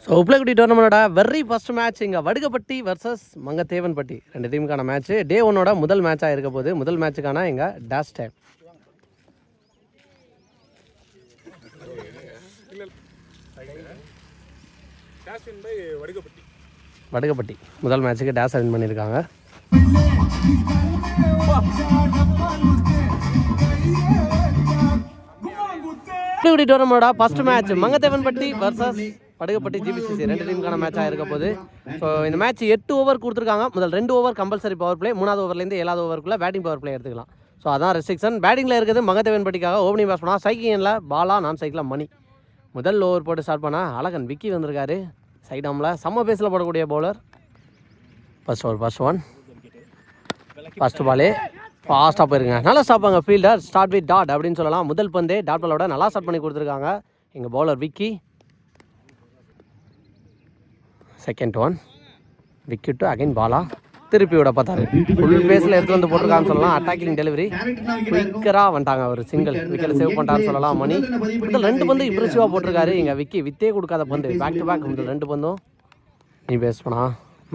So உப்ளக்குடி டோர்னமெண்டோட very first match இங்கே Vadugapatti versus Mangathevanpatti 2 டீமுக்கான match. டே 1ஓட முதல் மேட்சாக இருக்க போது முதல் மேட்சுக்கான எங்கள் டேஷ் டைம். வடுகப்பட்டி முதல் மேட்சுக்கு டேஷ் வின் பண்ணியிருக்காங்க. உப்ளக்குடி டோர்னமெண்டோட first match Mangathevanpatti versus Vadugapatti ஜிபிசிசி 2 டீமுக்கான மேட்சாக இருக்க போது. ஸோ இந்த மேட்ச் 8 ஓவர் கொடுத்துருக்காங்க. முதல் 2 ஓவர் கம்பல்சரி பவர் பிளே, 3வது ஓவர்லேருந்து 7வது ஓவருக்குள்ளே பேட்டிங் பவர் பிளே எடுத்துக்கலாம். ஸோ அதான் ரெஸ்ட்ரிக்ஷன். பேட்டிங்கில் இருக்குது மங்கத்தேவன்பட்டிக்காக ஓப்பனிங் பேட்ஸ் பண்ணால் சைக்கிளில் பாலா, நான் சைக்கிளில் மணி. முதல் ஓவர் போட்டு ஸ்டார்ட் பண்ணால் அழகன் விக்கி வந்திருக்காரு சைடாமில். செம்ம பேஸில் போடக்கூடிய bowler. First over first one first பாலே ஃபாஸ்ட்டாக போயிருங்க. நல்லா ஸ்டாப்பாங்க ஃபீல்டர். ஸ்டார்ட் வித் டாட் அப்படின்னு சொல்லலாம். முதல் பந்தே டாட் பாலோட நல்லா ஸ்டார்ட் பண்ணி கொடுத்துருக்காங்க எங்கள் bowler Vicky. Second one wicket again Bala திருப்பி விட பார்த்தாரு. ஃபுல் பேஸில் எடுத்து வந்து போட்டிருக்கான்னு சொல்லலாம். அட்டாக்கிங் டெலிவரி குயிக்கராக வந்துட்டாங்க. ஒரு சிங்கிள் விக்கெட் சேவ் பண்ணிட்டான்னு சொல்லலாம் மணி. முதல் 2 பந்து இம்ப்ரெசிவாக போட்டிருக்காரு எங்கள் விக்கி. வித்தே கொடுக்காத பந்து பேக் டு பேக். முதல் 2 பந்தும் நீ பேஸ் பண்ணா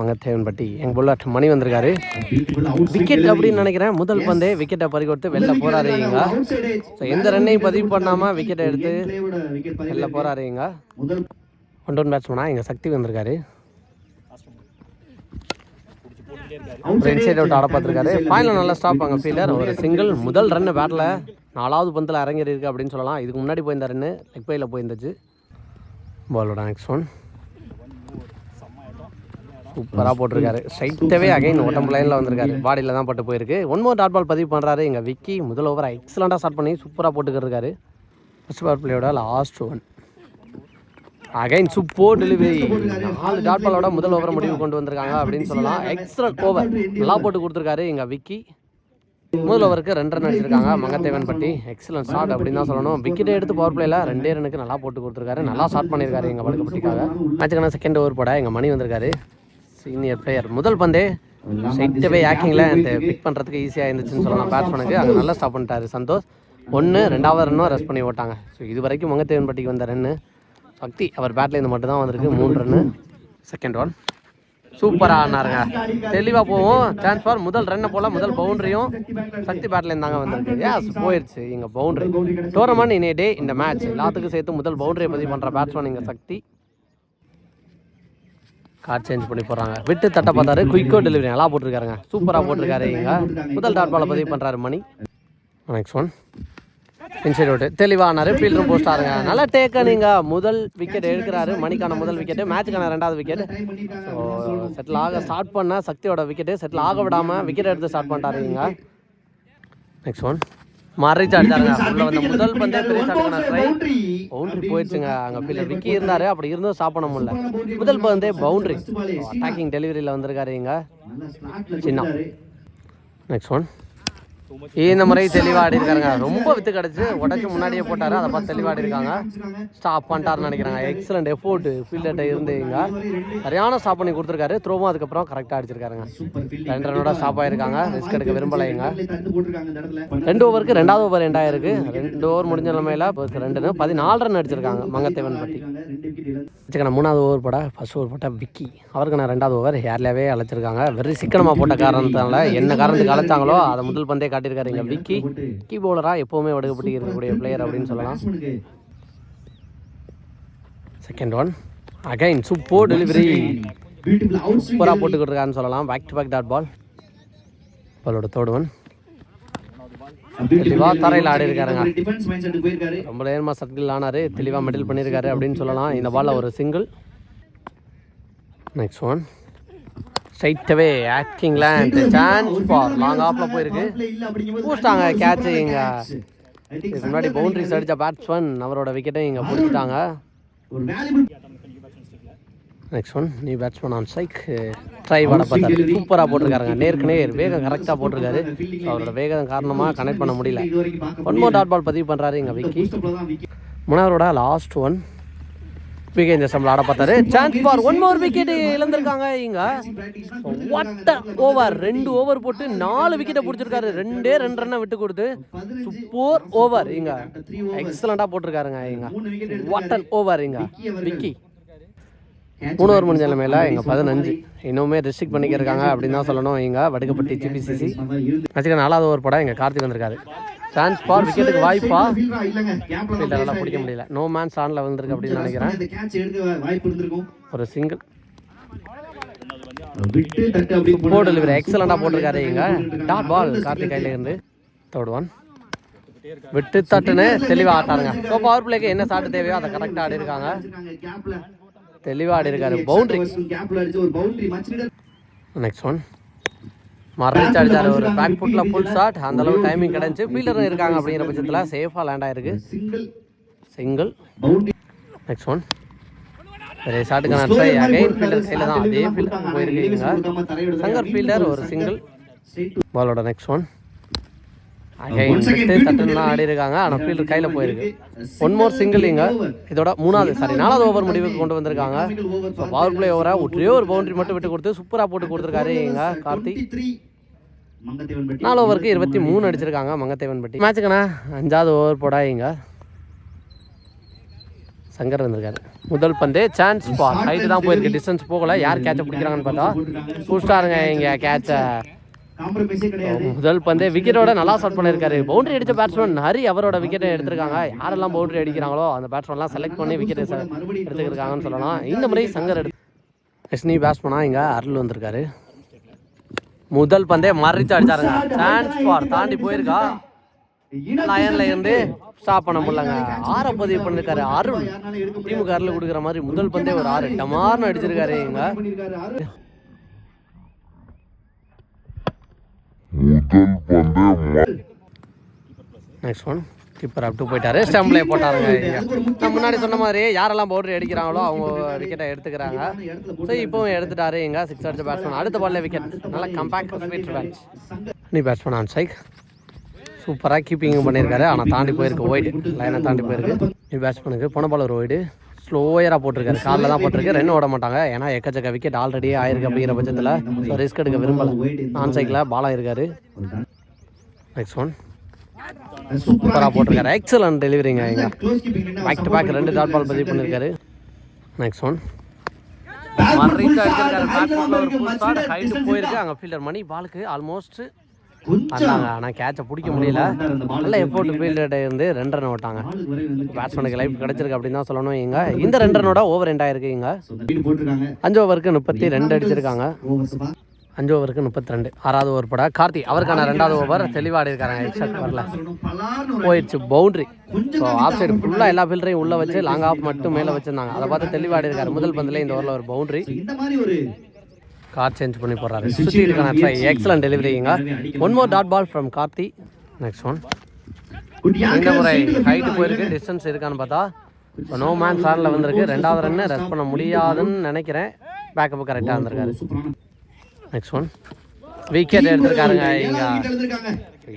மங்கத்தேவன்பட்டி எங்கள் புல்லட் மணி வந்திருக்காரு. விக்கெட் அப்படின்னு நினைக்கிறேன். முதல் பந்தே விக்கெட்டை பறி கொடுத்து வெளில போகிறாரு இங்க. ஸோ எந்த ரன்னையும் பதிவு பண்ணாமல் விக்கெட்டை எடுத்து வெளில போகிறாரு இங்க. 1 டவுன் பேட்ஸ்மேனா எங்கள் சக்தி வந்திருக்காரு. இன்சைட் அவுட் ஆட பார்த்துருக்காரு. ஃபைனல் நல்லா ஸ்டாப் ஆங்க ஃபீல்டர். ஒரு சிங்கிள் முதல் ரன்னு பேட்டில் 4வது பந்தில் இறங்கி இருக்கு அப்படின்னு சொல்லலாம். இதுக்கு முன்னாடி போயிருந்த ரன்னு லெக் பையில் போயிருந்துச்சு. பாலோட நெக்ஸ்ட் ஒன் சூப்பராக போட்டிருக்காரு. ஸ்ட்ரைட்டாகவே அகைன் உடம்பு லைனில் வந்திருக்காரு. பாடியில் தான் பட்டு போயிருக்கு. 1 மோர் டாட் பால் பதிவு பண்ணுறாரு எங்கள் விக்கி. முதல் ஓவர் எக்ஸலண்ட்டாக ஸ்டார்ட் பண்ணி சூப்பராக போட்டுக்கிட்டு இருக்காரு. ஃபர்ஸ்ட் பவர் பிளேயோட last one again super delivery. 4 dot பாலோட முதல் ஓவரை முடிவு கொண்டு வந்திருக்காங்க அப்படின்னு சொல்லலாம். எக்ஸலண்ட் ஓவர் நல்லா போட்டு கொடுத்துருக்காரு எங்கள் விக்கி. முதல் ஓவருக்கு 2 ரன் அடிச்சிருக்காங்க மங்கத்தேவன்பட்டி. எக்ஸலண்ட் ஸ்டார்ட் அப்படின்னு தான் சொல்லணும். விக்கெட்டை எடுத்து பவர் பிளேயில் 2 ரன்னுக்கு நல்லா போட்டு கொடுத்துருக்காரு. நல்லா ஸ்டார்ட் பண்ணியிருக்காரு எங்கள் வடுகப்பட்டிக்காக. மேட்சுக்கான செகண்ட் ஓவர் போட எங்கள் மணி வந்திருக்காரு. Senior player. முதல் பந்தே ஸ்ட்ரைட்டாகவே ஆக்கிங்கில் அந்த பிக் பண்ணுறதுக்கு ஈஸியாக இருந்துச்சுன்னு சொல்லலாம் பேட்ஸ்மேனுக்கு. அங்கே நல்லா ஸ்டாப் பண்ணிட்டாரு சந்தோஷ். 1 2வது ரன்னும் ரெஸ்ட் பண்ணி ஓட்டாங்க. ஸோ இது வரைக்கும் மங்கத்தேவன்பட்டிக்கு வந்த ரன்னு சக்தி அவர் பேட்டில் இருந்து மட்டும் தான் வந்திருக்கு. 3 ரன்னு. செகண்ட் ஒன் சூப்பராக ஆனாருங்க. தெளிவாக போவோம் டிரான்ஸ்ஃபார். முதல் ரன்னை போல் முதல் பவுண்டரியும் சக்தி பேட்டில் இருந்தாங்க வந்திருக்கு. ஏஸ் போயிடுச்சு இங்கே பவுண்டரி. டோர்னமெண்ட் இன் ஏ டே இந்த மேட்ச் எல்லாத்துக்கும் சேர்த்து முதல் பவுண்டரியை பதிவு பண்ணுற பேட்ஸ்மேன் இங்கே சக்தி. கார்ட் சேஞ்ச் பண்ணி போடுறாங்க. விட்டு தட்ட பார்த்தாரு. குயிக்கோ டெலிவரி நல்லா போட்டிருக்காருங்க. சூப்பராக போட்டிருக்காரு இங்கே. முதல் டாட் பாலை பதிவு பண்ணுறாரு Mani. Next one inside out தெளிவானாரு. ஃபீல்டரும் போஸ்ட் ஆருங்க. நல்லா டேக்க நீங்கள் முதல் விக்கெட் எடுக்கிறாரு. மணிக்கான முதல் விக்கெட்டு, மேட்சுக்கான 2வது விக்கெட். ஸோ செட்டில் ஆக ஸ்டார்ட் பண்ண சக்தியோட விக்கெட்டு செட்டில் ஆக விடாமல் விக்கெட் எடுத்து ஸ்டார்ட் பண்ணிட்டாரு இங்கே. நெக்ஸ்ட் ஒன் மறைச்சு அடிச்சாருங்க. உள்ள வந்த முதல் பந்தே பெரிய ஷாட்டுக்கான ட்ரை பவுண்டரி போயிடுச்சுங்க. அங்கே ஃபீல்டர் விக்கி இருந்தார். அப்படி இருந்தும் ஸ்டாப் பண்ண முடியல. முதல் பந்தே பவுண்டரி. அட்டாக்கிங் டெலிவரியில் வந்திருக்காரு இங்கே சின்ன. நெக்ஸ்ட் ஒன் இந்த முறை தெளிவாக ஆடி இருக்காருங்க. ரொம்ப வித்து கிடச்சி உடச்சி முன்னாடியே போட்டார். அதை பார்த்து தெளிவாக ஆடி இருக்காங்க. ஸ்டாப் பண்ணிட்டாருன்னு நினைக்கிறாங்க. எக்ஸலண்ட் எஃபோர்ட் ஃபீல்டர்கிட்ட இருந்து இங்கே சரியான ஸ்டாப் பண்ணி கொடுத்துருக்காரு. த்ரோவும் அதுக்கப்புறம் கரெக்டாக அடிச்சிருக்காருங்க. 2 ரன்னோட ஸ்டாப் ஆகிருக்காங்க. ரிஸ்க் எடுக்க விரும்பலைங்க. 2 ஓவருக்கு 2வது ஓவர் எண்ட் ஆயிருக்கு. 2 ஓவர் முடிஞ்ச நிலைமையில் 2 14 ரன் அடிச்சிருக்காங்க மங்கத்தேவன்பட்டி. 3வது ஓவர் போட ஃபர்ஸ்ட் ஓவர் போட்ட விக்கி. அவருக்கு நான் 2வது ஓவர் ஏர்லேயே அழைச்சிருக்காங்க. வெறி சிக்கனமாக போட்ட காரணத்தினால என்ன காரணத்துக்கு அழைச்சாங்களோ அதை முதல் பந்தே காட்டியிருக்காரு இங்கே விக்கி. கீ பவுலராக எப்போவுமே வடுகப்பட்டி இருக்கக்கூடிய பிளேயர் அப்படின்னு சொல்லலாம். Second one again super delivery. சூப்பராக போட்டுக்கிட்டு இருக்காருன்னு சொல்லலாம். Back to back dot ball. பாலோட தேர்ட் ஒன் தெளிவாக தரையில் ஆடி இருக்காருங்க. ரொம்ப நேரமாக சர்க்கிள் ஆனார், தெளிவாக மெடல் பண்ணியிருக்காரு அப்படின்னு சொல்லலாம். இந்த பாலில் ஒரு single. Next one straight away acting land chance for long ஆஃப்ல போயிருக்கு. பூஸ்டாங்க கேட்ச். இங்கே இதுக்கு முன்னாடி பவுண்டரிஸ் அடித்த பேட்ஸ்மேன் அவரோட விக்கெட்டை இங்கே பிடிச்சிட்டாங்க. Next one new batsman on strike. Try பண்ண பார்த்தாரு, சூப்பராக போட்டிருக்காருங்க. நேருக்கு நேர் வேகம் கரெக்டாக போட்டிருக்காரு. அவரோட வேகம் காரணமாக கனெக்ட் பண்ண முடியல. ஒன் மோர் டாட் பால் பதிவு பண்ணுறாரு இங்கே விக்கி. முனாரோட லாஸ்ட் ஒன் விக்கெட் இந்த சம்பளம் ஆட பார்த்தாரு. Chance for one more wicket இழந்திருக்காங்க இங்கே. ஒட்ட ஓவர் 2 ஓவர் போட்டு 4 விக்கெட்டை பிடிச்சிருக்காரு. 2 ரன்னை விட்டு கொடுத்து சூப்பர் ஓவர் இங்கே எக்ஸலண்ட்டாக போட்டிருக்காருங்க இங்கே. வாட்டர் ஓவர் இங்கே விக்கி. 3 ஓவர் முடிஞ்ச நிலைமையில இங்கே 15 இன்னுமே ரெஸ்ட்ரிக்ட் பண்ணிக்கிருக்காங்க அப்படின்னு தான் சொல்லணும். இங்கே வடுகப்பட்டி GPCC மேட்சுக்கு 4வது ஓவர் போட இங்கே கார்த்திக் வந்திருக்காரு. சான்ஸ் ஃபார் விக்கெட்டுக்கு வாய்ப்பா ஃபீல்டரெல்லாம் பிடிக்க முடியல. நோ மேன்ஸ் ஆனில் வந்திருக்கு அப்படின்னு நினைக்கிறேன். ஒரு சிங்கிள் போர்டு டெலிவரி எக்ஸலண்டாக போட்டிருக்காரு இங்கே. டாட் பால் கார்த்திக் கையில இருந்து. தேர்ட் ஒன் விட்டு தட்டுன்னு தெளிவாக ஆட்டாருங்க. ஸோ பவர் பிளேக்கு என்ன சாட்டு தேவையோ அதை கரெக்டாக ஆடி இருக்காங்க. தெளிவாக ஆடி இருக்காரு. பவுண்டரி. நெக்ஸ்ட் ஒன் மறைச்சு அடிச்சாரு. ஒரு பேக் ஃபுட்டில் ஃபுல் ஷாட். அந்த அளவு டைமிங் கிடைச்சு ஃபீல்டர் இருக்காங்க அப்படிங்கிற பட்சத்தில் சேஃபாக லேண்ட் ஆயிருக்கு. சிங்கிள். நெக்ஸ்ட் ஒன் பெரிய ஷாட்டுக்கான ட்ரை அகைன் ஃபீல்டர் கையில் தான். அதே ஃபீல்டர் போயிருக்கீங்க. சங்கர் ஃபீல்டர் ஒரு சிங்கிள். பாலோட நெக்ஸ்ட் ஒன் அகைன் விட்டு தட்டுலாம் ஆடி இருக்காங்க. ஆனால் ஃபீல்டர் கையில் போயிருக்கு. ஒன் மோர் சிங்கிள் இங்கே. இதோட 4வது ஓவர் முடிவுக்கு கொண்டு வந்திருக்காங்க. ஸோ பவர் பிளே ஓவராக ஒரே ஒரு பவுண்டரி மட்டும் விட்டு கொடுத்து சூப்பராக போட்டு கொடுத்துருக்காரு இங்கே கார்த்திக். 4 ஓவருக்கு 23 அடிச்சிருக்காங்க மங்கத்தேவன்பட்டி. மேட்சுக்குண்ணா 5வது ஓவர் போடா இங்கே சங்கர் வந்திருக்காரு. முதல் பந்து சான்ஸ் பால் ஹைட்டு தான் போயிருக்கு, டிஸ்டன்ஸ் போகல. யார் கேட்சை பிடிக்கிறாங்கன்னு பார்த்தா சூஸ்டாருங்க இங்கே கேட்சை. முதல் பந்தே விக்கெட்டோட நல்லா ஷாட் பண்ணியிருக்காரு. பவுண்டரி அடித்த பேட்ஸ்மேன் ஹரி அவரோட விக்கெட்டை எடுத்திருக்காங்க. யாரெல்லாம் பவுண்டரி அடிக்கிறாங்களோ அந்த பேட்ஸ்மேன்லாம் செலக்ட் பண்ணி விக்கெட் எடுத்துக்கிருக்காங்கன்னு சொல்லலாம். இந்த முறை சங்கர் எஸ்னி பேட்ஸ்மேனாக இங்கே அருள் வந்திருக்காரு. முதல் பந்தே மறைச்சு அடிச்சாருங்க. சான்ஸ் ஃபார் தாண்டி போயிருக்கா. லயன்ல இருந்து ஸ்டாப் பண்ண முடியலங்க. 6 பதிவு பண்ணிருக்காரு அருள். டீமுக்கு அருள் கொடுக்குற மாதிரி முதல் பந்தே ஒரு 6 டமார்னு அடிச்சிருக்காரு இங்க. Next one keeper up to போயிட்டாரு. ஸ்டம்ப்லே போட்டாருங்க. நான் முன்னாடி சொன்ன மாதிரி யாரெல்லாம் பவுண்டரி அடிக்கிறாங்களோ அவங்க விக்கெட்டை எடுத்துக்கிறாங்க. ஸோ இப்போவும் எடுத்துட்டாரு இங்கே 6 அடிச்ச பேட்ஸ்மேன். அடுத்த பால்ல விக்கெட். நல்லா கம்பேக்ட் ஸ்வீட் பேட்ச். நீ பேட்ஸ்மேன் ஆன் ஸ்ட்ரைக். சூப்பராக கீப்பிங் பண்ணியிருக்காரு. ஆனால் தாண்டி போயிருக்கு ஒய்டு. லைனை தாண்டி போயிருக்கு. நீ பேட்ஸ்மேனுக்கு போன பால் ஒரு ஒய்டு. ஸ்லோயராக போட்டிருக்காரு. காலில் தான் போட்டிருக்கு. ரன் ஓட மாட்டாங்க. ஏன்னா எக்கச்சக்க விக்கெட் ஆல்ரெடி ஆயிருக்கு அப்படிங்கிற பட்சத்தில் ஸோ ரிஸ்க் எடுக்க விரும்பலை. ஆன் சைக்கில் பாலாக இருக்காரு. நெக்ஸ்ட் ஒன் சூப்பராக போட்டிருக்காரு. எக்ஸலன்ட் டெலிவரிங்க இங்கே. Back to back 2 dot ball பதிவு பண்ணியிருக்காரு. நெக்ஸ்ட் ஒன் மறைச்சு அடிச்சிருக்காரு. பேக் ஃபுட்டில் ஒரு ஃபுல் ஷாட் ஹைட்டு போயிருக்கு. அங்கே ஃபீல்டர் மணி பாலுக்கு ஆல்மோஸ்ட் வந்தாங்க. ஆனால் கேட்சை பிடிக்க முடியல. நல்ல எஃபோர்ட் ஃபீல்டர்கிட்ட இருந்து 2 ரன் ஓட்டாங்க. பேட்ஸ்மேனுக்கு லைஃப் கிடைச்சிருக்கு அப்படின்னு தான் சொல்லணும். இங்கே இந்த 2 ரனோட ஓவர் எண்ட் ஆயிருக்கு. இங்கே 5 ஓவருக்கு 32 அடிச்சிருக்காங்க. 5 ஓவருக்கு 32. 6வது ஓவர் போட கார்த்தி அவருக்கான 2வது ஓவர் தெளிவாடி இருக்காங்க. எக்ஸாக்ட் வரல போயிடுச்சு பவுண்டரி. ஸோ ஆஃப் சைடு ஃபுல்லாக எல்லா ஃபீல்டரையும் உள்ளே வச்சு லாங் ஆஃப் மட்டும் மேலே வச்சிருந்தாங்க. அதை பார்த்து தெளிவாடி இருக்காரு. முதல் பந்தில் இந்த ஓவரில் ஒரு பவுண்டரி. கார் சேஞ்ச் பண்ணி போடுறாரு. சுற்றி இருக்கான ட்ரை எக்ஸலன்ட் டெலிவரிங்க. 1 more dot ball from Karthi. Next one இந்த முறை ஹைட்டு போயிருக்கு. டிஸ்டன்ஸ் இருக்கான்னு பார்த்தா ஸோ நோ மேன் சாரில் வந்திருக்கு. 2வது ரன்னு ரெஸ்ட் பண்ண முடியாதுன்னு நினைக்கிறேன். பேக்கப் கரெக்டாக இருந்திருக்காரு. நெக்ஸ்ட் ஒன் விக்கெட் எடுத்திருக்காருங்க. இங்கே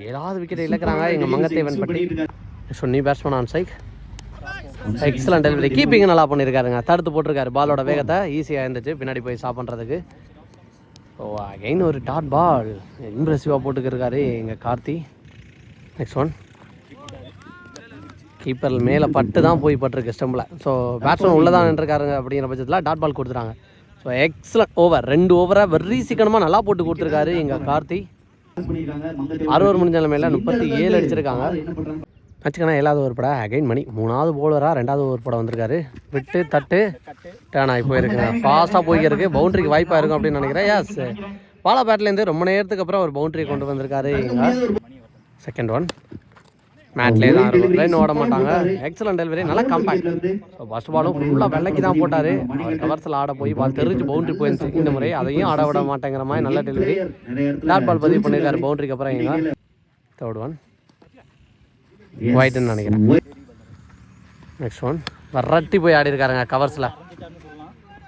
7வது விக்கெட் இழக்கிறாங்க இங்கே Mangathevanpatti. Next one new batsman on strike. Excellent delivery. Keeping நல்லா பண்ணியிருக்காருங்க. தடுத்து போட்டிருக்காரு. பாலோட வேகத்தை ஈஸியாக இருந்துச்சு பின்னாடி போய் ஸ்டாப் பண்ணுறதுக்கு. ஸோ அகைன் ஒரு டாட் பால் இம்ப்ரெசிவாக போட்டுக்கிருக்காரு இங்கே கார்த்தி. நெக்ஸ்ட் ஒன் கீப்பர் மேலே பட்டு தான் போய் பட்டிருக்கு ஸ்டம்பில். ஸோ பேட்ஸ்மேன் உள்ளே தான் நின்றுருக்காருங்க அப்படிங்கிற பட்சத்தில் டாட் பால் கொடுத்துட்டாங்க. So excellent over. 2 ஓவரை வெரி சீக்கிரமாக நல்லா போட்டு கொடுத்துருக்காரு இங்கே கார்த்தி. 6 ஓவர் முடிஞ்ச நிலைமையில் 37 அடிச்சிருக்காங்க. வச்சுக்கண்ணா 7வது ஓவர் படம் அகைன் மணி 3வது பவுலராக 2வது ஓவர் படம் வந்திருக்காரு. விட்டு தட்டு டேன் ஆகி போயிருக்குங்க. ஃபாஸ்ட்டாக போய்க்கிறதுக்கு பவுண்டரிக்கு வாய்ப்பாக இருக்கும் அப்படின்னு நினைக்கிறேன். எஸ் பாலா பேட்லேருந்து ரொம்ப நேரத்துக்கு அப்புறம் ஒரு பவுண்டரி கொண்டு வந்திருக்காரு இங்கே. செகண்ட் ஒன் மேட்லேயே தான் இருக்கும், ரன் ஓட மாட்டாங்க. எக்ஸலன்ட் டெலிவரி, நல்லா காம்பேக்ட். ஸோ ஃபஸ்ட் பாலும் ஃபுல்லாக வெள்ளைக்கு தான் போட்டார். அவர் கவர்ஸில் ஆட போய் பால் தெரிஞ்சு பவுண்டரி போயிருந்துச்சு. இந்த முறை அதையும் ஆட விட மாட்டேங்கிற மாதிரி நல்ல டெலிவரி. டாட் பால் பதிவு பண்ணியிருக்காரு பவுண்டரிக்கு அப்புறம் இங்கே. தேர்ட் ஒன் ஒயிட்னு நினைக்கிறேன். நெக்ஸ்ட் ஒன் வரட்டி போய் ஆடி இருக்காருங்க கவர்ஸில்.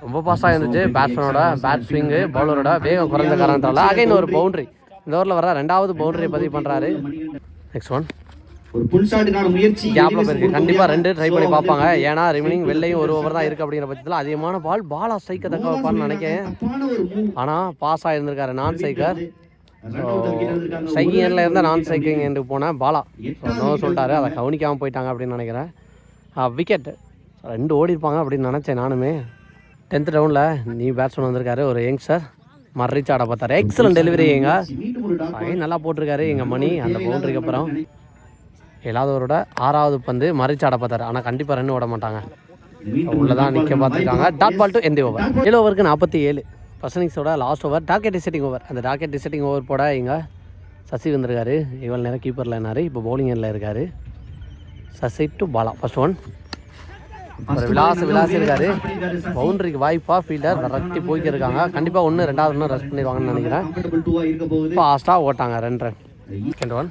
ரொம்ப பாஸ்டாக இருந்துச்சு. பேட்ஸ்மேனோட பேட் ஸ்விங்கு பவுலரோட வேகம் குறைஞ்ச காரணத்தால் அகைன் ஒரு பவுண்டரி. இந்த ஓவரில் வர 2வது பவுண்டரியை பதிவு பண்ணுறாரு. நெக்ஸ்ட் ஒன் கேப்ல போயிருக்கு. கண்டிப்பாக 2 ட்ரை பண்ணி பார்ப்பாங்க. ஏன்னா ரிமைனிங் வெள்ளையும் ஒரு ஓவர் தான் இருக்குது அப்படிங்கிற பட்சத்தில் அதிகமான பாலா ஸ்ட்ரைக்கை தக்க வைப்பான்னு நினைக்கிறேன். ஆனால் பாஸ் ஆகிருந்திருக்காரு நான் ஸ்ட்ரைக்கர். ஸ்ட்ரைக்கிங்கில் இருந்தால் நான் ஸ்ட்ரைக்கிங் என்று போனேன் பாலா. நோ சொல்லிட்டாரு, அதை கவனிக்காமல் போயிட்டாங்க அப்படின்னு நினைக்கிறேன். விக்கெட் 2 ஓடி இருப்பாங்க அப்படின்னு நினச்சேன் நானுமே. 10th ரவுண்டில் நீ பேட்ஸ்மேன் வந்திருக்காரு ஒரு யங்ஸ்டர் மர்ரிச் ஆட பார்த்தாரு. எக்ஸலன்ட் டெலிவரி எங்க நல்லா போட்டிருக்காரு எங்கள் மணி. அந்த பவுண்டரிக்கு அப்புறம் 7வது ஓவரோட 6வது பந்து மர்ரிச் ஆட பார்த்தாரு. ஆனால் கண்டிப்பாக ரன் ஓட மாட்டாங்க. உள்ளதான் நிற்க பார்த்துருக்காங்க. டாட் பால் டு எந்த ஓவர். 7 ஓவருக்கு 47. ஃபர்ஸ்ட் இன்னிங்ஸோட last over target deciding over. அந்த டார்கெட் டிசைட்டிங் ஓவர் போட இங்கே சசி வந்திருக்காரு. இவ்வளோ நேரம் கீப்பரில் என்னார், இப்போ பவுலிங் எண்ணில் இருக்கார். Sasi to Bala. First one ஒரு விளாசி இருக்காரு. பவுண்டரிக்கு வாய்ப்பாக ஃபீல்டர் விரட்டி போய்க்கு இருக்காங்க. கண்டிப்பாக 1 2வது ஒன்று ரஷ் பண்ணிடுவாங்கன்னு நினைக்கிறேன். ஃபாஸ்ட்டாக ஓட்டாங்க 2 ரன். செகண்ட் ஒன்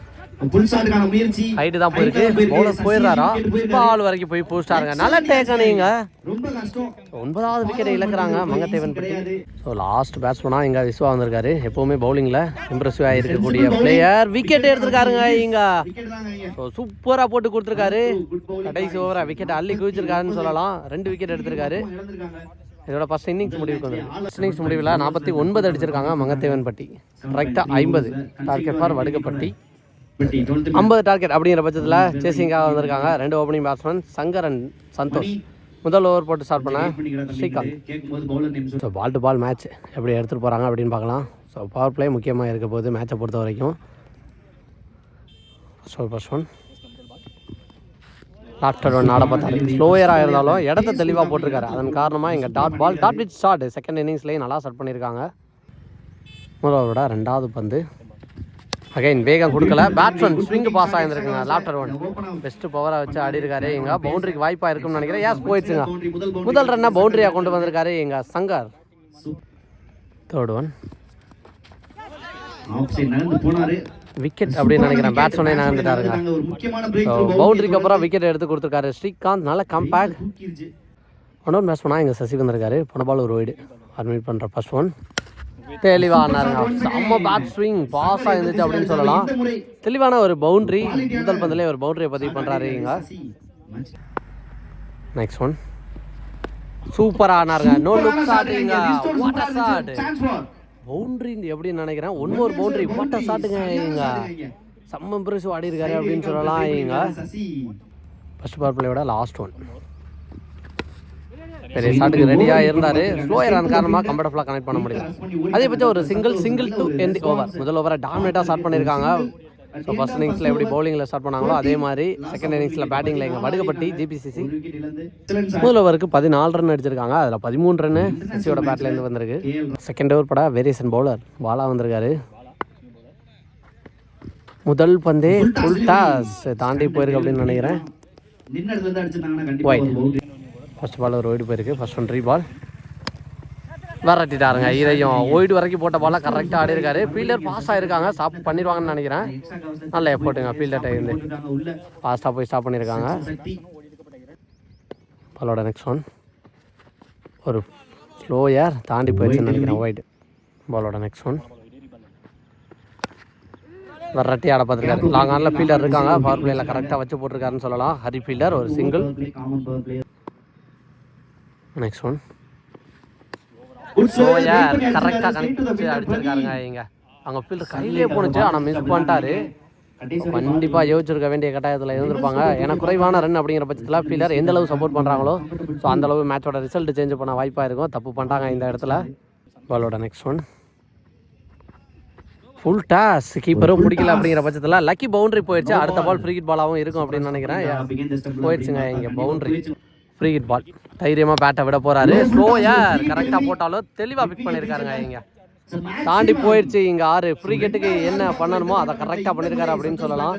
ஹைட்டு தான் போயிருக்கு. பவுலர் போயிடுறாரா பால் வரைக்கும் போய் போஸ்டாருங்க. நல்ல டேக்கனிங்க. 9வது விக்கெட்டை இழக்கிறாங்க மங்கத்தேவன் பட்டி. ஸோ லாஸ்ட் பேட்ஸ்மேனாக இங்கே விஸ்வா வந்திருக்காரு. எப்போவுமே பவுலிங்கில் இம்ப்ரெசிவாக இருக்கக்கூடிய பிளேயர் விக்கெட் எடுத்திருக்காருங்க இங்கே. ஸோ சூப்பராக போட்டு கொடுத்துருக்காரு. கடைசி ஓவராக விக்கெட்டை அள்ளி குவிச்சிருக்காருன்னு சொல்லலாம். 2 விக்கெட் எடுத்திருக்காரு. இதோட ஃபர்ஸ்ட் இன்னிங்ஸ் முடிவுக்கு வந்து ஃபர்ஸ்ட் இன்னிங்ஸ் முடிவில் 49 அடிச்சிருக்காங்க மங்கத்தேவன் பட்டி. கரெக்டாக 50 டார்கெட் ஃபார் வடுகப்பட்டி. 50 டார்கெட் அப்படிங்கிற பட்சத்தில் சேசிங்காக வந்திருக்காங்க 2 opening batsman Shankar and Santhosh. முதல் ஓவர் போட்டு ஸ்டார்ட் பண்ண Srikanth. So ball to ball match எப்படி எடுத்துகிட்டு போகிறாங்க அப்படின்னு பார்க்கலாம். ஸோ பவர் பிளே முக்கியமாக இருக்க போகுது மேட்சை பொறுத்த வரைக்கும். ஃபர்ஸ்ட் ஒன் லாஃப்டர் ஒன் ஆட பார்த்தாரு. ஸ்லோயராக இருந்தாலும் இடத்த தெளிவாக போட்டிருக்காரு. அதன் காரணமாக இங்கே டாட் வித் ஸ்டார்ட் செகண்ட் இன்னிங்ஸ்லேயே நல்லா ஸ்டார்ட் பண்ணியிருக்காங்க. முதல் ஓவரோட 2வது பந்து அகைன் வேகம் கொடுக்கல. பேட்ஸ்மேன் ஸ்விங் பாஸ் ஆகிருக்குங்க. லாஃப்டர் ஒன் பெஸ்ட் பவரை வச்சு ஆடி இருக்காரு. எங்க பவுண்டரிக்கு வாய்ப்பாக இருக்கும்னு நினைக்கிறேன். ஏஸ் போயிடுச்சுங்க. முதல் ரன்னை பவுண்டரியாக கொண்டு வந்திருக்காரு எங்க சங்கர். தேர்ட் ஒன் விக்கெட் அப்படின்னு நினைக்கிறேன். பேட்ஸ்மேனே நகர்ந்துட்டாருங்க. பவுண்டரிக்கு அப்புறம் விக்கெட் எடுத்து கொடுத்துருக்காரு ஸ்ரீகாந்த். நல்ல கம்பேக். இன்னொரு பேட்ஸ்மேனாக இங்கே சசி வந்திருக்காரு. போன பால் ஒரு வைடு அட்மிட் பண்ணுற. ஃபர்ஸ்ட் ஒன் தெளிவாக ஆனாருங்க. செம்ம பேட் ஸ்விங் பாஸாக இருந்துச்சு அப்படின்னு சொல்லலாம். தெளிவான ஒரு பவுண்டரி. முதல் பந்திலே ஒரு பவுண்டரியை பதிவு பண்ணுறாரு இங்க. நெக்ஸ்ட் ஒன் சூப்பராக ஆனாருங்க. நோ லுக் ஷாட்டுங்க. What a shot. பவுண்டரி எப்படின்னு நினைக்கிறேன். ஒரு பவுண்டரி வாட் அ ஷாட்டுங்க இங்க. செம்ம இம்ப்ரெசிவ் ஆடி இருக்காரு அப்படின்னு சொல்லலாம் இங்க. ஃபர்ஸ்ட் பவர் பிளேயோட லாஸ்ட் ஒன் பெரிய ஷாட்டுக்கு ரெடியாக இருந்தார். ஸ்லோயர் அந்த காரணமாக கம்ஃபர்டபுளாக கனெக்ட் பண்ண முடியல. அதே பற்றி ஒரு சிங்கிள் டு எண்ட் ஓவர். முதல் ஓவரை டாமினேட்டாக ஸ்டார்ட் பண்ணியிருக்காங்க. ஸோ ஃபர்ஸ்ட் இன்னிங்ஸில் எப்படி பவுலிங்கில் ஸ்டார்ட் பண்ணாங்களோ அதே மாதிரி செகண்ட் இன்னிங்ஸில் பேட்டிங்கில் எங்கள் வடுகப்பட்டி ஜிபிசிசி முதல் ஓவருக்கு 14 ரன் அடிச்சிருக்காங்க. அதில் 13 ரன்னு சிசியோட பேட்லேருந்து வந்திருக்கு. செகண்ட் ஓவர் பட வேரியேஷன் பவுலர் பாலா வந்திருக்காரு. முதல் பந்தே ஃபுல் டாஸ் தாண்டி போயிருக்கு அப்படின்னு நினைக்கிறேன். ஒயிட் ஃபர்ஸ்ட் பால் ஒரு ஒய்டு போயிருக்கு. ஃபர்ஸ்ட் ஒன் ரீ பால் வரட்டிட்டாருங்க. இதையும் ஒய்டு வரைக்கும் போட்ட பாலாக கரெக்டாக ஆடி இருக்காரு. ஃபீல்டர் பாஸ் ஆகிருக்காங்க. ஸ்டாப் பண்ணிடுவாங்கன்னு நினைக்கிறேன். நல்ல எஃபோர்ட்டுங்க ஃபீல்டர்கிட்ட இருந்து ஃபாஸ்ட்டாக போய் ஸ்டாப் பண்ணியிருக்காங்க. பாலோட நெக்ஸ்ட் ஒன் ஒரு ஸ்லோயர் தாண்டி போயிடுச்சுன்னு நினைக்கிறேன். ஒயிட் பாலோட நெக்ஸ்ட் ஒன் வரட்டி ஆட பார்த்துருக்காரு. லாங் ஆனில் ஃபீல்டர் இருக்காங்க. பவர் பிளேயில் கரெக்டாக வச்சு போட்டிருக்காருன்னு சொல்லலாம். ஹரி ஃபீல்டர் ஒரு சிங்கிள். நெக்ஸ்ட் ஒன் கரெக்டாக கனெக்ட் அடிச்சிருக்காருங்க இங்கே. அவங்க ஃபீல்டர் கையிலே போணுச்சு ஆனால் மிஸ் பண்ணிட்டாரு. கண்டிப்பாக யோசிச்சிருக்க வேண்டிய கட்டாயத்தில் இருந்திருப்பாங்க. ஏன்னா குறைவான ரன் அப்படிங்கிற பட்சத்தில் ஃபீல்டர் எந்த அளவு சப்போர்ட் பண்ணுறாங்களோ ஸோ அந்தளவு மேட்சோட ரிசல்ட் சேஞ்ச் பண்ண வாய்ப்பாக இருக்கும். தப்பு பண்ணிட்டாங்க இந்த இடத்துல. பாலோட நெக்ஸ்ட் ஒன் ஃபுல் டாஸ் கீப்பரும் பிடிக்கல அப்படிங்கிற பட்சத்தில் லக்கி பவுண்டரி போயிடுச்சு. அடுத்த பால் ஃப்ரீ ஹிட் பாலாகவும் இருக்கும் அப்படின்னு நினைக்கிறேன். போயிடுச்சுங்க இங்கே பவுண்டரி. ஃப்ரீ ஹிட் பால். தைரியமாக பேட்டை விட போகிறாரு. ஸ்லோயர் கரெக்டாக போட்டாலும் தெளிவாக பிக் பண்ணியிருக்காருங்க. இங்கே தாண்டி போயிடுச்சு. இங்கே 6 ஃப்ரீ ஹிட்டுக்கு என்ன பண்ணணுமோ அதை கரெக்டாக பண்ணியிருக்காரு அப்படின்னு சொல்லலாம்.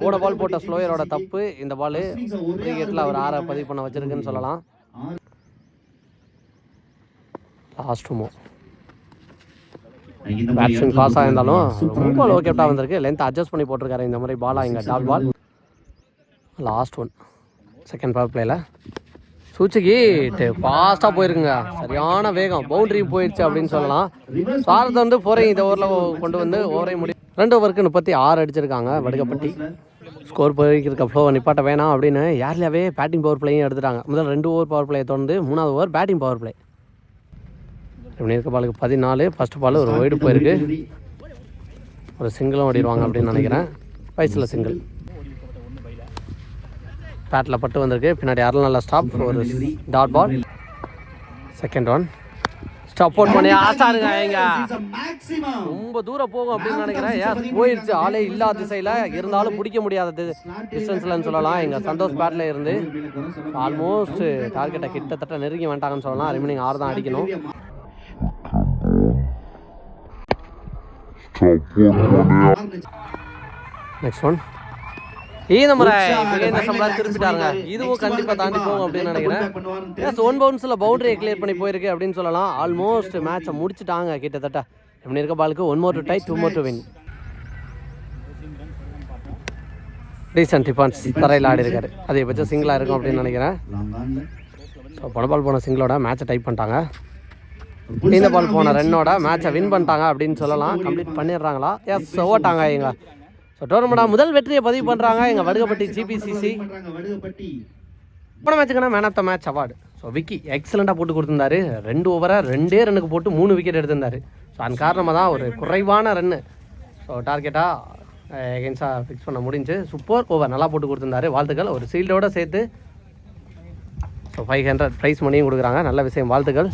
போட பால் போட்ட ஸ்லோயரோட தப்பு. இந்த பால் ஃப்ரீ ஹிட்டில் அவர் 6 பதிவு பண்ண வச்சிருக்குன்னு சொல்லலாம். லாஸ்ட் மூவ் பேட்ஸ்மேன் பாஸ் ஆகிருந்தாலும் ரொம்ப லோ கேப்டாக வந்திருக்கு. லென்த் அட்ஜஸ்ட் பண்ணி போட்டிருக்காரு இந்த மாதிரி பாலாக. இங்கே dot ball. Last one second power பிளேயில் சூச்சிக்கிட்டு ஃபாஸ்ட்டாக போயிருக்குங்க. சரியான வேகம். பவுண்டரி போயிடுச்சு அப்படின்னு சொல்லலாம். சாரத்தை வந்து 4 இந்த ஓவரில் கொண்டு வந்து ஓவரே முடியும். 2 ஓவருக்கு 36 அடிச்சிருக்காங்க வடுகப்பட்டி. ஸ்கோர் போய்க்கு இருக்க ஃப்ளோவை நிப்பாட்ட வேணாம் அப்படின்னு யார்லையாவே பேட்டிங் பவர் பிளேயும் எடுத்துட்டாங்க. முதல் 2 ஓவர் பவர் பிளேயை தொடர்ந்து 3வது ஓவர் பேட்டிங் பவர் பிளே. இப்படி இருக்க பாலுக்கு 14. ஃபஸ்ட் பால் ஒரு ஒய்டு போயிருக்கு. ஒரு சிங்கிளும் ஓடிடுவாங்க அப்படின்னு நினைக்கிறேன். வயசில் சிங்கிள் பேட்டில் பட்டு வந்திருக்கு. பின்னாடி யாரும் நல்லா ஸ்டாப். ஒரு dot ball. Second one stop out பண்ணி ஆசாருங்க. இங்க ரொம்ப தூரம் போகும் அப்படின்னு நினைக்கிறேன். போயிடுச்சு. ஆளே இல்லாத திசையில் இருந்தாலும் பிடிக்க முடியாத டிஸ்டன்ஸ்லன்னு சொல்லலாம். இங்கே சந்தோஷ் பேட்டில் இருந்து ஆல்மோஸ்ட் டார்கெட்டை கிட்டத்தட்ட நெருங்கி வந்துட்டாங்கன்னு சொல்லலாம். ரிமைனிங் 6 தான் அடிக்கணும். நெக்ஸ்ட் ஒன் இந்த முறை திருப்பிட்டாங்க. இதுவும் கண்டிப்பாக தாண்டி போகும் அப்படின்னு நினைக்கிறேன். 1 பவுன்ஸில் பவுண்டரியை கிளியர் பண்ணி போயிருக்கு அப்படின்னு சொல்லலாம். ஆல்மோஸ்ட் மேட்சை முடிச்சுட்டாங்க கிட்டத்தட்ட. இப்படி இருக்க பாலுக்கு 1 more to tie 2 more to win. Recent defends தரையில் ஆடி இருக்காரு. அதிகபட்சம் சிங்கிளாக இருக்கும் அப்படின்னு நினைக்கிறேன். ஸோ போன பால் போன சிங்கிளோட மேட்சை டைப் பண்ணிட்டாங்க. இந்த பால் போன ரன்னோட மேட்சை வின் பண்ணிட்டாங்க அப்படின்னு சொல்லலாம். கம்ப்ளீட் பண்ணிடுறாங்களா? எஸ் ஓட்டாங்க இங்க. ஸோ டோர்னமெண்ட்டாக முதல் வெற்றியை பதிவு பண்ணுறாங்க எங்கள் வடுகப்பட்டி ஜிபிசிசி. போன மேட்சுக்குன்னா man of the match award. So Vicky எக்ஸலண்ட்டாக போட்டு கொடுத்துருந்தாரு. 2 ஓவரை 2 ரன்னுக்கு போட்டு 3 விக்கெட் எடுத்திருந்தார். ஸோ அதன் காரணமாக தான் ஒரு குறைவான ரன்னு ஸோ டார்கெட்டாக எகென்ஸ்டாக ஃபிக்ஸ் பண்ண முடிஞ்சு. சூப்பர் ஓவர் நல்லா போட்டு கொடுத்துருந்தாரு. வாழ்த்துக்கள். ஒரு சீல்டோடு சேர்த்து ஸோ 500 ப்ரைஸ் மணியும் கொடுக்குறாங்க. நல்ல விஷயம். வாழ்த்துக்கள்.